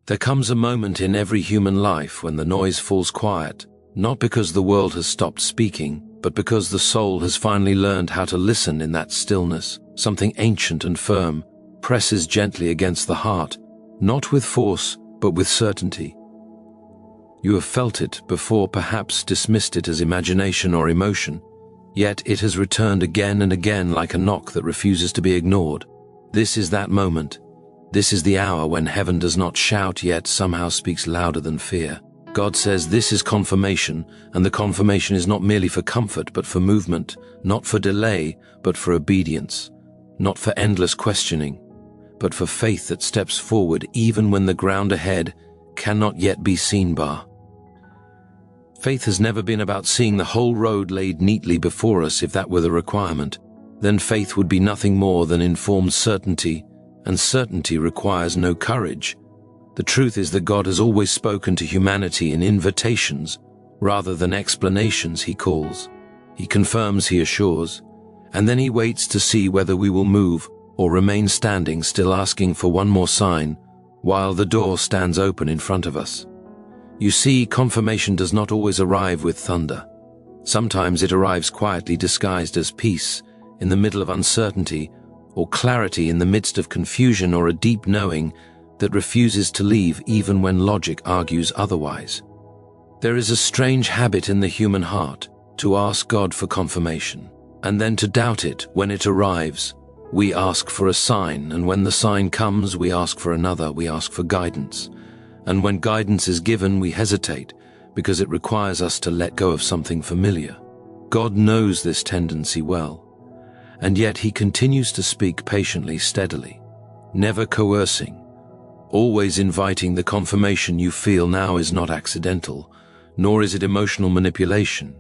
There comes a moment in every human life when the noise falls quiet, not because the world has stopped speaking, but because the soul has finally learned how to listen in that stillness. Something ancient and firm presses gently against the heart, not with force, but with certainty. You have felt it before, perhaps dismissed it as imagination or emotion, yet it has returned again and again like a knock that refuses to be ignored. This is that moment. This is the hour when heaven does not shout yet somehow speaks louder than fear. God says this is confirmation, and the confirmation is not merely for comfort but for movement, not for delay but for obedience, not for endless questioning, but for faith that steps forward even when the ground ahead cannot yet be seen. Faith has never been about seeing the whole road laid neatly before us. If that were the requirement, then faith would be nothing more than informed certainty, and certainty requires no courage. The truth is that God has always spoken to humanity in invitations rather than explanations. He calls, He confirms, He assures, and then He waits to see whether we will move or remain standing, still asking for one more sign while the door stands open in front of us. You see, confirmation does not always arrive with thunder. Sometimes it arrives quietly, disguised as peace in the middle of uncertainty, or clarity in the midst of confusion, or a deep knowing that refuses to leave even when logic argues otherwise. There is a strange habit in the human heart to ask God for confirmation, and then to doubt it when it arrives. We ask for a sign, and when the sign comes, we ask for another. We ask for guidance. And when guidance is given, we hesitate because it requires us to let go of something familiar. God knows this tendency well, and yet He continues to speak patiently, steadily, never coercing, always inviting. The confirmation you feel now is not accidental, nor is it emotional manipulation.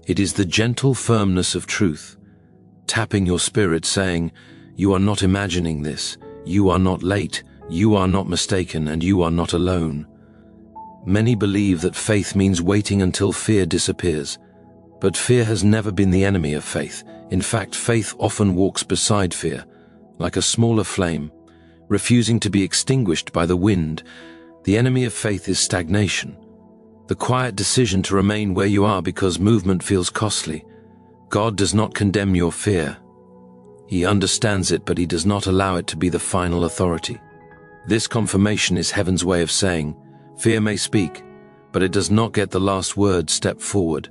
It is the gentle firmness of truth, tapping your spirit, saying, "You are not imagining this, you are not late, you are not mistaken, and you are not alone." Many believe that faith means waiting until fear disappears, but fear has never been the enemy of faith. In fact, faith often walks beside fear, like a smaller flame, refusing to be extinguished by the wind. The enemy of faith is stagnation, the quiet decision to remain where you are because movement feels costly. God does not condemn your fear. He understands it, but He does not allow it to be the final authority. This confirmation is heaven's way of saying, fear may speak, but it does not get the last word. Step forward,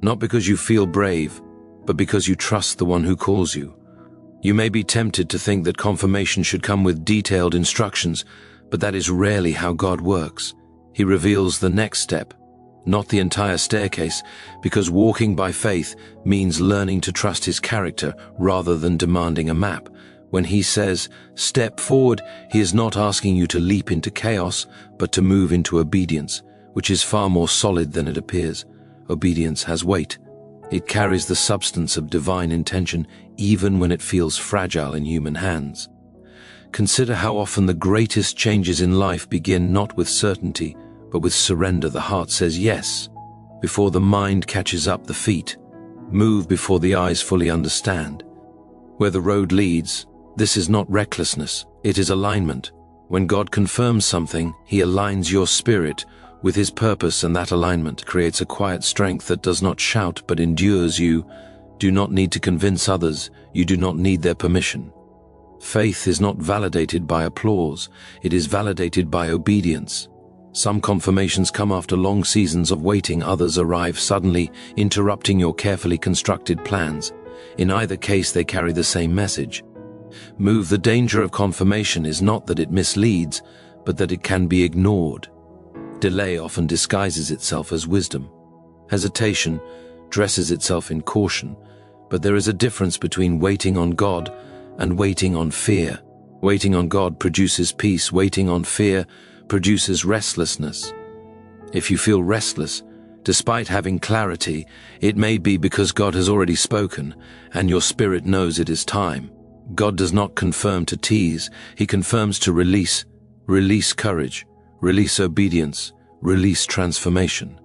not because you feel brave, but because you trust the one who calls you. You may be tempted to think that confirmation should come with detailed instructions, but that is rarely how God works. He reveals the next step, not the entire staircase, because walking by faith means learning to trust His character rather than demanding a map. When He says, step forward, He is not asking you to leap into chaos, but to move into obedience, which is far more solid than it appears. Obedience has weight. It carries the substance of divine intention, even when it feels fragile in human hands. Consider how often the greatest changes in life begin not with certainty, but with surrender. The heart says yes before the mind catches up. The feet move before the eyes fully understand. Where the road leads, this is not recklessness, it is alignment. When God confirms something, He aligns your spirit with His purpose, and that alignment creates a quiet strength that does not shout but endures. You do not need to convince others, you do not need their permission. Faith is not validated by applause, it is validated by obedience. Some confirmations come after long seasons of waiting, others arrive suddenly, interrupting your carefully constructed plans. In either case, they carry the same message. Move. The danger of confirmation is not that it misleads, but that it can be ignored. Delay often disguises itself as wisdom. Hesitation dresses itself in caution, but there is a difference between waiting on God and waiting on fear. Waiting on God produces peace, waiting on fear produces restlessness. If you feel restless, despite having clarity, it may be because God has already spoken, and your spirit knows it is time. God does not confirm to tease, He confirms to release. Release courage, release obedience, release transformation.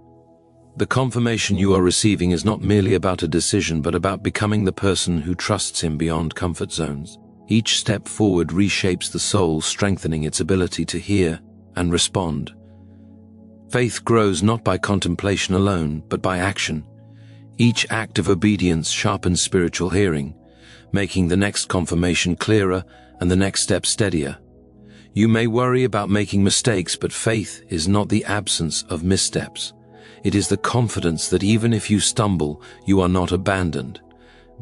The confirmation you are receiving is not merely about a decision, but about becoming the person who trusts Him beyond comfort zones. Each step forward reshapes the soul, strengthening its ability to hear, and respond. Faith grows not by contemplation alone, but by action. Each act of obedience sharpens spiritual hearing, making the next confirmation clearer and the next step steadier. You may worry about making mistakes, but faith is not the absence of missteps. It is the confidence that even if you stumble, you are not abandoned.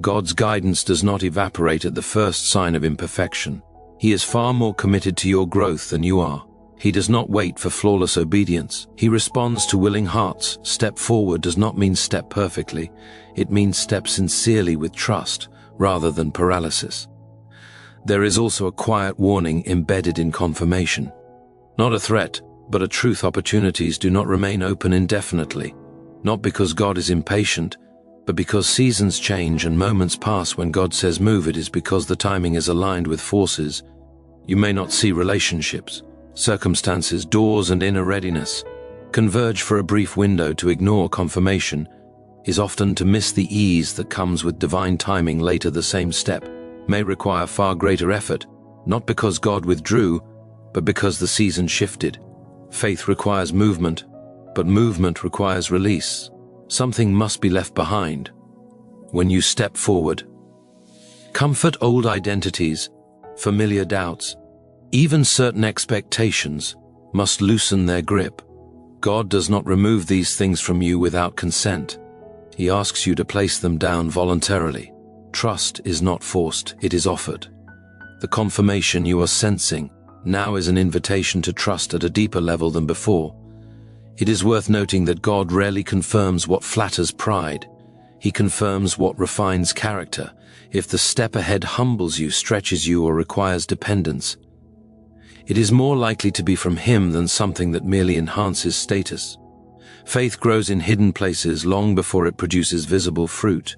God's guidance does not evaporate at the first sign of imperfection. He is far more committed to your growth than you are. He does not wait for flawless obedience. He responds to willing hearts. Step forward does not mean step perfectly. It means step sincerely with trust, rather than paralysis. There is also a quiet warning embedded in confirmation. Not a threat, but a truth. Opportunities do not remain open indefinitely. Not because God is impatient, but because seasons change and moments pass. When God says move, it is because the timing is aligned with forces you may not see. Relationships, circumstances, doors, and inner readiness converge for a brief window. To ignore confirmation is often to miss the ease that comes with divine timing. Later, the same step may require far greater effort, not because God withdrew, but because the season shifted. Faith requires movement, but movement requires release. Something must be left behind when you step forward. Comfort old identities, familiar doubts, even certain expectations must loosen their grip. God does not remove these things from you without consent. He asks you to place them down voluntarily. Trust is not forced, it is offered. The confirmation you are sensing now is an invitation to trust at a deeper level than before. It is worth noting that God rarely confirms what flatters pride. He confirms what refines character. If the step ahead humbles you, stretches you, or requires dependence, it is more likely to be from Him than something that merely enhances status. Faith grows in hidden places long before it produces visible fruit.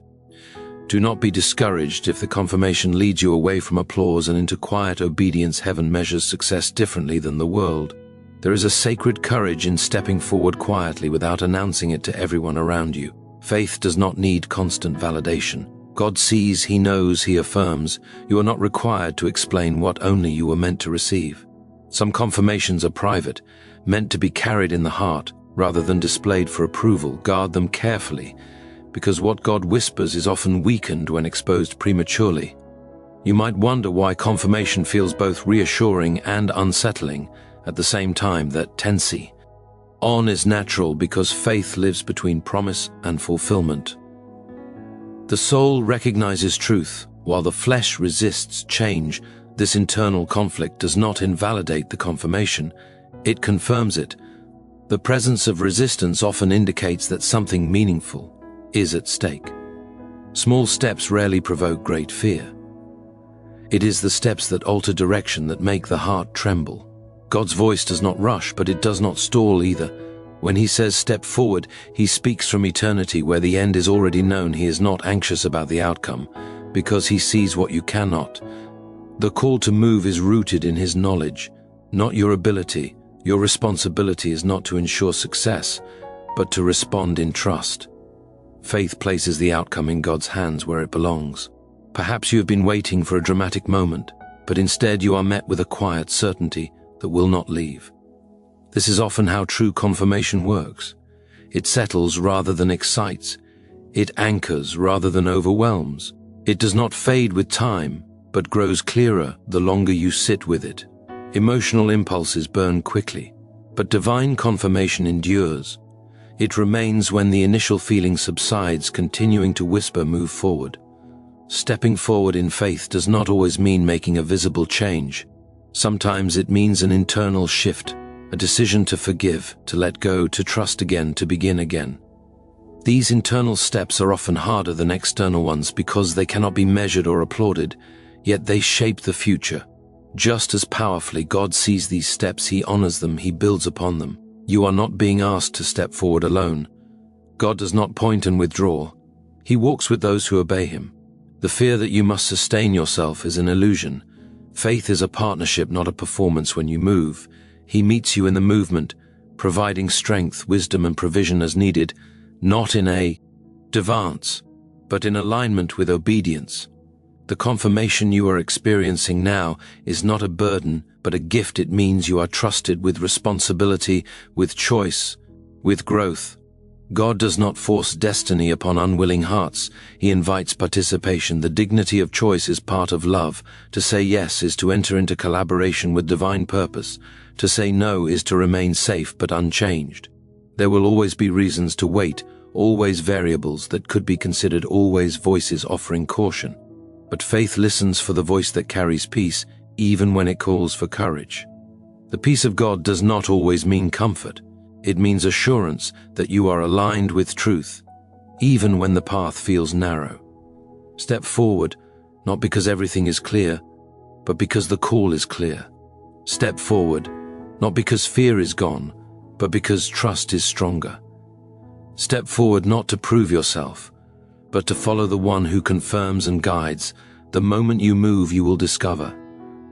Do not be discouraged if the confirmation leads you away from applause and into quiet obedience. Heaven measures success differently than the world. There is a sacred courage in stepping forward quietly without announcing it to everyone around you. Faith does not need constant validation. God sees, He knows, He affirms. You are not required to explain what only you were meant to receive. Some confirmations are private, meant to be carried in the heart rather than displayed for approval. Guard them carefully, because what God whispers is often weakened when exposed prematurely. You might wonder why confirmation feels both reassuring and unsettling at the same time. That tension on is natural because faith lives between promise and fulfillment. The soul recognizes truth, while the flesh resists change. This internal conflict does not invalidate the confirmation, it confirms it. The presence of resistance often indicates that something meaningful is at stake. Small steps rarely provoke great fear. It is the steps that alter direction that make the heart tremble. God's voice does not rush, but it does not stall either. When He says step forward, He speaks from eternity where the end is already known. He is not anxious about the outcome, because He sees what you cannot. The call to move is rooted in His knowledge, not your ability. Your responsibility is not to ensure success, but to respond in trust. Faith places the outcome in God's hands where it belongs. Perhaps you have been waiting for a dramatic moment, but instead you are met with a quiet certainty that will not leave. This is often how true confirmation works. It settles rather than excites. It anchors rather than overwhelms. It does not fade with time, but grows clearer the longer you sit with it. Emotional impulses burn quickly, but divine confirmation endures. It remains when the initial feeling subsides, continuing to whisper, move forward. Stepping forward in faith does not always mean making a visible change. Sometimes it means an internal shift, a decision to forgive, to let go, to trust again, to begin again. These internal steps are often harder than external ones because they cannot be measured or applauded, yet they shape the future. Just as powerfully, God sees these steps, He honors them, He builds upon them. You are not being asked to step forward alone. God does not point and withdraw. He walks with those who obey Him. The fear that you must sustain yourself is an illusion. Faith is a partnership, not a performance. When you move, He meets you in the movement, providing strength, wisdom, and provision as needed, not in a advance, but in alignment with obedience. The confirmation you are experiencing now is not a burden, but a gift. It means you are trusted with responsibility, with choice, with growth. God does not force destiny upon unwilling hearts. He invites participation. The dignity of choice is part of love. To say yes is to enter into collaboration with divine purpose. To say no is to remain safe but unchanged. There will always be reasons to wait, always variables that could be considered, always voices offering caution. But faith listens for the voice that carries peace, even when it calls for courage. The peace of God does not always mean comfort. It means assurance that you are aligned with truth, even when the path feels narrow. Step forward, not because everything is clear, but because the call is clear. Step forward, not because fear is gone, but because trust is stronger. Step forward not to prove yourself, but to follow the one who confirms and guides. The moment you move, you will discover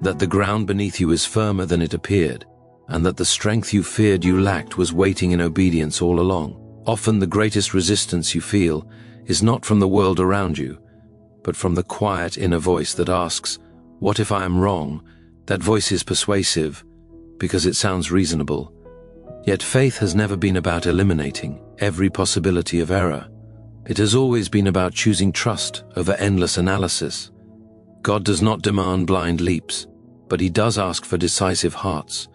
that the ground beneath you is firmer than it appeared, and that the strength you feared you lacked was waiting in obedience all along. Often the greatest resistance you feel is not from the world around you, but from the quiet inner voice that asks, "What if I am wrong?" That voice is persuasive because it sounds reasonable. Yet faith has never been about eliminating every possibility of error. It has always been about choosing trust over endless analysis. God does not demand blind leaps, but He does ask for decisive hearts.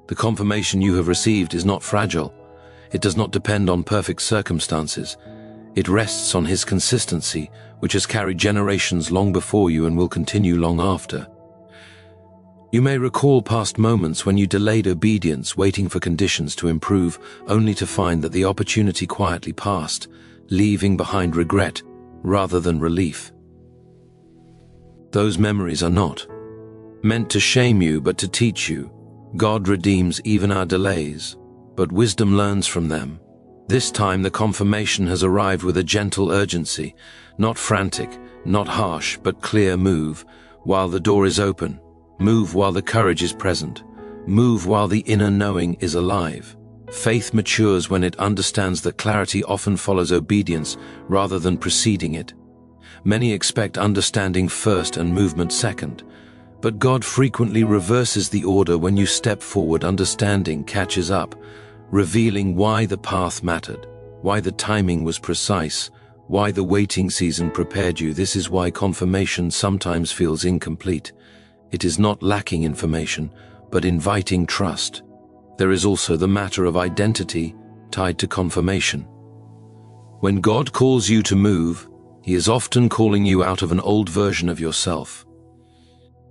The confirmation you have received is not fragile. It does not depend on perfect circumstances. It rests on His consistency, which has carried generations long before you and will continue long after. You may recall past moments when you delayed obedience, waiting for conditions to improve, only to find that the opportunity quietly passed, leaving behind regret rather than relief. Those memories are not meant to shame you, but to teach you. God redeems even our delays, but wisdom learns from them. This time the confirmation has arrived with a gentle urgency, not frantic, not harsh, but clear. Move while the door is open. Move while the courage is present. Move while the inner knowing is alive. Faith matures when it understands that clarity often follows obedience rather than preceding it. Many expect understanding first and movement second. But God frequently reverses the order. When you step forward, understanding catches up, revealing why the path mattered, why the timing was precise, why the waiting season prepared you. This is why confirmation sometimes feels incomplete. It is not lacking information, but inviting trust. There is also the matter of identity tied to confirmation. When God calls you to move, He is often calling you out of an old version of yourself.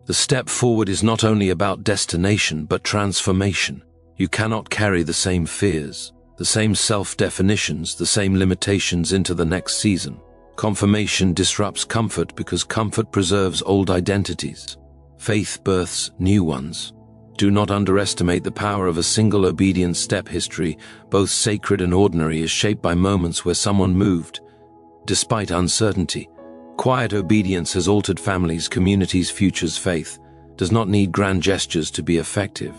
The step forward is not only about destination, but transformation. You cannot carry the same fears, the same self-definitions, the same limitations into the next season. Confirmation disrupts comfort because comfort preserves old identities. Faith births new ones. Do not underestimate the power of a single obedient step. History, both sacred and ordinary, is shaped by moments where someone moved despite uncertainty. Quiet obedience has altered families, communities, futures. Faith does not need grand gestures to be effective.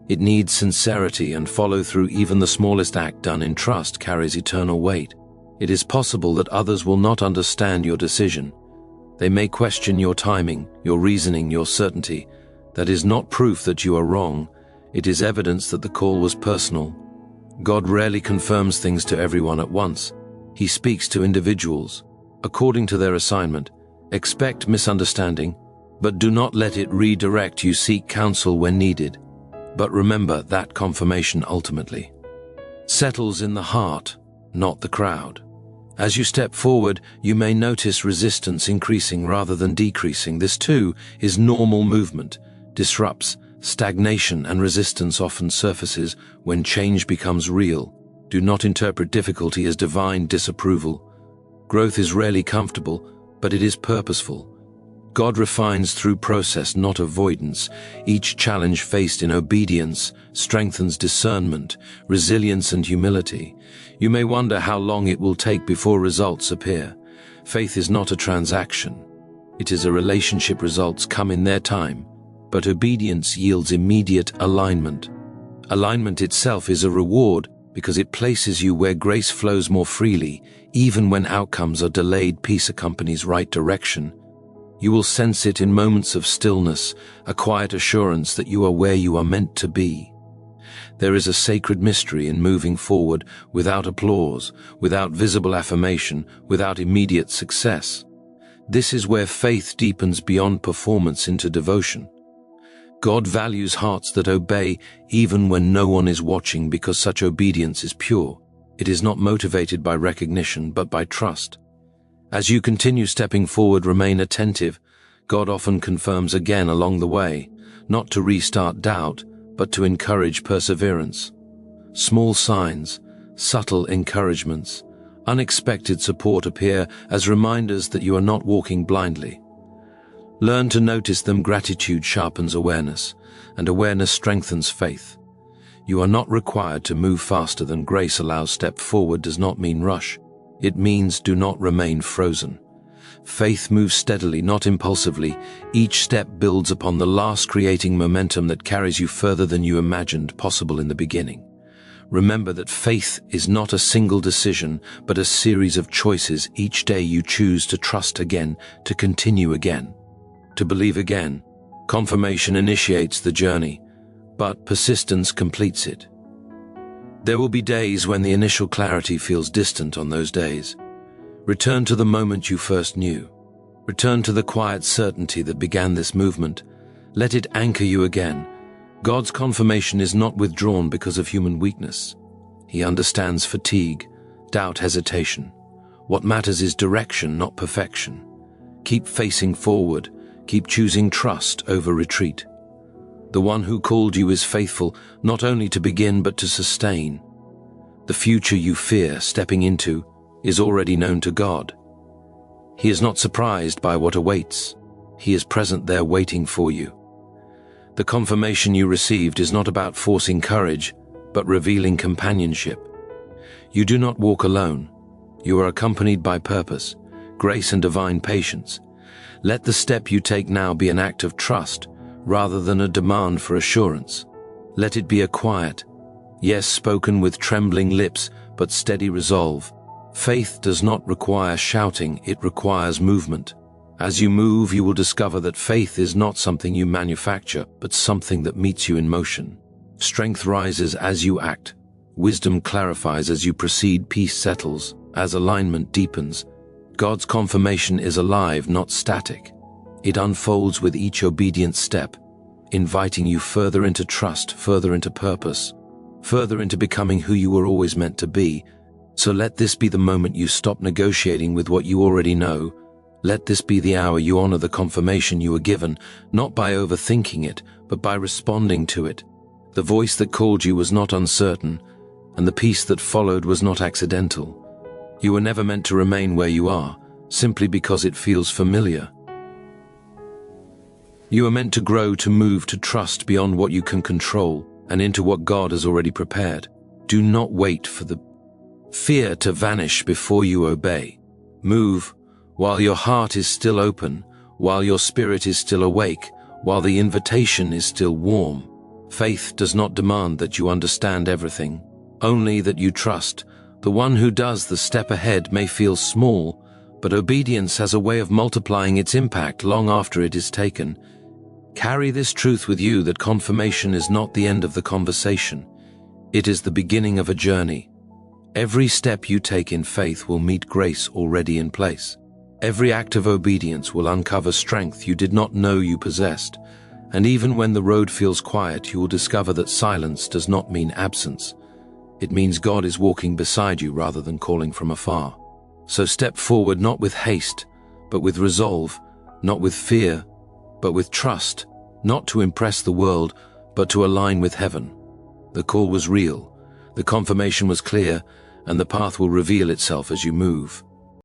It needs sincerity and follow through. Even the smallest act done in trust carries eternal weight. It is possible that others will not understand your decision. They may question your timing, your reasoning, your certainty. That is not proof that you are wrong. It is evidence that the call was personal. God rarely confirms things to everyone at once. He speaks to individuals according to their assignment. Expect misunderstanding, but do not let it redirect you. Seek counsel when needed, but remember that confirmation ultimately settles in the heart, not the crowd. As you step forward, you may notice resistance increasing rather than decreasing. This too is normal. Movement disrupts stagnation, and resistance often surfaces when change becomes real. Do not interpret difficulty as divine disapproval. Growth is rarely comfortable, but it is purposeful. God refines through process, not avoidance. Each challenge faced in obedience strengthens discernment, resilience, and humility. You may wonder how long it will take before results appear. Faith is not a transaction. It is a relationship. Results come in their time, but obedience yields immediate alignment. Alignment itself is a reward because it places you where grace flows more freely, even when outcomes are delayed. Peace accompanies right direction. You will sense it in moments of stillness, a quiet assurance that you are where you are meant to be. There is a sacred mystery in moving forward without applause, without visible affirmation, without immediate success. This is where faith deepens beyond performance into devotion. God values hearts that obey even when no one is watching, because such obedience is pure. It is not motivated by recognition but by trust. As you continue stepping forward, remain attentive. God often confirms again along the way, not to restart doubt, but to encourage perseverance. Small signs, subtle encouragements, unexpected support appear as reminders that you are not walking blindly. Learn to notice them. Gratitude sharpens awareness, and awareness strengthens faith. You are not required to move faster than grace allows. Step forward does not mean rush. It means do not remain frozen. Faith moves steadily, not impulsively. Each step builds upon the last, creating momentum that carries you further than you imagined possible in the beginning. Remember that faith is not a single decision, but a series of choices. Each day you choose to trust again, to continue again, to believe again. Confirmation initiates the journey, but persistence completes it. There will be days when the initial clarity feels distant. On those days, return to the moment you first knew. Return to the quiet certainty that began this movement. Let it anchor you again. God's confirmation is not withdrawn because of human weakness. He understands fatigue, doubt, hesitation. What matters is direction, not perfection. Keep facing forward. Keep choosing trust over retreat. The one who called you is faithful, not only to begin but to sustain. The future you fear stepping into is already known to God. He is not surprised by what awaits. He is present there waiting for you. The confirmation you received is not about forcing courage, but revealing companionship. You do not walk alone. You are accompanied by purpose, grace, and divine patience. Let the step you take now be an act of trust, rather than a demand for assurance. Let it be a quiet yes spoken with trembling lips, but steady resolve. Faith does not require shouting, it requires movement. As you move, you will discover that faith is not something you manufacture, but something that meets you in motion. Strength rises as you act. Wisdom clarifies as you proceed. Peace settles as alignment deepens. God's confirmation is alive, not static. It unfolds with each obedient step, inviting you further into trust, further into purpose, further into becoming who you were always meant to be. So let this be the moment you stop negotiating with what you already know. Let this be the hour you honor the confirmation you were given, not by overthinking it, but by responding to it. The voice that called you was not uncertain, and the peace that followed was not accidental. You were never meant to remain where you are, simply because it feels familiar. You are meant to grow, to move, to trust beyond what you can control and into what God has already prepared. Do not wait for the fear to vanish before you obey. Move while your heart is still open, while your spirit is still awake, while the invitation is still warm. Faith does not demand that you understand everything, only that you trust. The one who does the step ahead may feel small, but obedience has a way of multiplying its impact long after it is taken. Carry this truth with you, that confirmation is not the end of the conversation. It is the beginning of a journey. Every step you take in faith will meet grace already in place. Every act of obedience will uncover strength you did not know you possessed. And even when the road feels quiet, you will discover that silence does not mean absence. It means God is walking beside you rather than calling from afar. So step forward, not with haste, but with resolve, not with fear, but with trust, not to impress the world, but to align with heaven. The call was real, the confirmation was clear, and the path will reveal itself as you move.